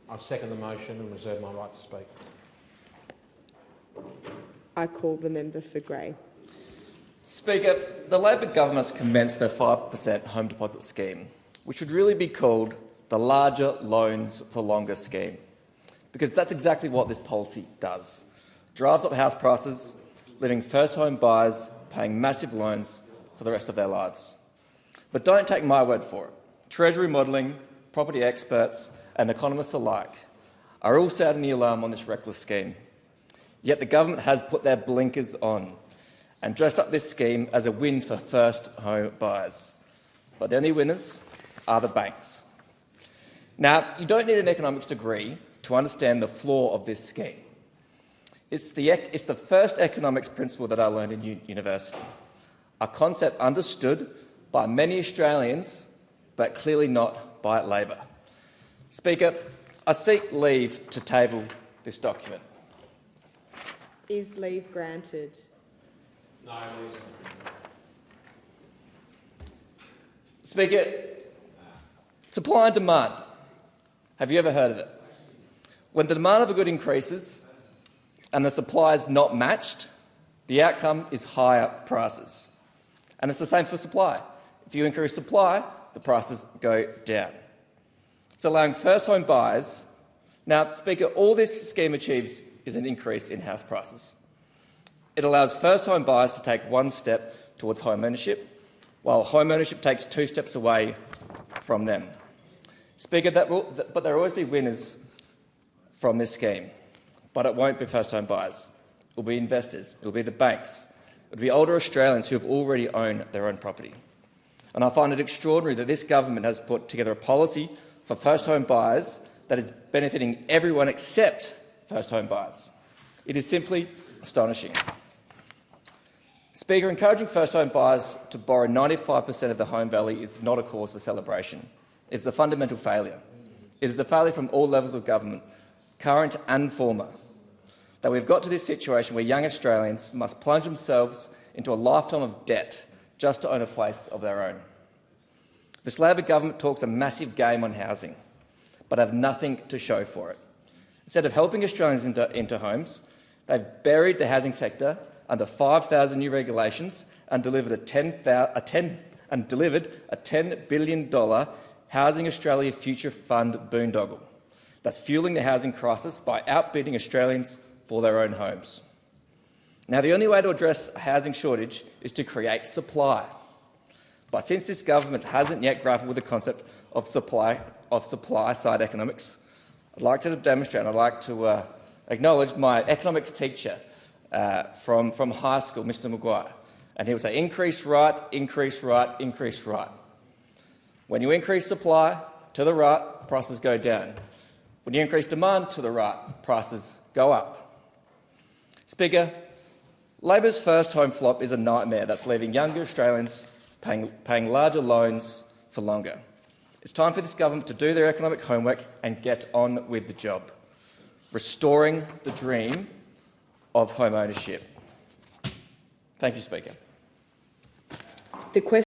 I second the motion and reserve my right to speak. I call the member for Grey. Speaker, the Labor government has commenced their 5% home deposit scheme, which should really be called the Larger Loans for Longer scheme, because that's exactly what this policy does. Drives up house prices, leaving first-home buyers paying massive loans for the rest of their lives. But don't take my word for it. Treasury modelling, property experts and economists alike are all sounding the alarm on this reckless scheme. Yet the government has put their blinkers on and dressed up this scheme as a win for first-home buyers. But the only winners are the banks. Now, you don't need an economics degree to understand the flaw of this scheme. It's the first economics principle that I learned in university, a concept understood by many Australians, but clearly not by Labor. Speaker, I seek leave to table this document. Is leave granted? No, leave. Speaker, supply and demand. Have you ever heard of it? When the demand of a good increases and the supply is not matched, the outcome is higher prices. And it's the same for supply. If you increase supply, the prices go down. It's allowing first-home buyers. Now, Speaker, all this scheme achieves is an increase in house prices. It allows first-home buyers to take one step towards home ownership, while home ownership takes 2 steps away from them. Speaker, but there will always be winners from this scheme, but it won't be first-home buyers. It will be investors. It will be the banks. It will be older Australians who have already owned their own property. And I find it extraordinary that this government has put together a policy for first-home buyers that is benefiting everyone except first-home buyers. It is simply astonishing. Speaker, encouraging first-home buyers to borrow 95% of the home value is not a cause for celebration. It is a fundamental failure. It is a failure from all levels of government, current and former, that we've got to this situation where young Australians must plunge themselves into a lifetime of debt just to own a place of their own. This Labor government talks a massive game on housing, but have nothing to show for it. Instead of helping Australians into homes, they've buried the housing sector under 5,000 new regulations and delivered a $10 billion Housing Australia Future Fund boondoggle that's fuelling the housing crisis by outbidding Australians for their own homes. Now, the only way to address a housing shortage is to create supply. But since this government hasn't yet grappled with the concept of supply-side economics, I'd like to demonstrate and I'd like to acknowledge my economics teacher from high school, Mr Maguire. And he would say, increase right, increase right, increase right. When you increase supply to the right, prices go down. When you increase demand to the right, prices go up. Speaker, Labor's first home flop is a nightmare that's leaving younger Australians paying larger loans for longer. It's time for this government to do their economic homework and get on with the job, restoring the dream of home ownership. Thank you, Speaker. The question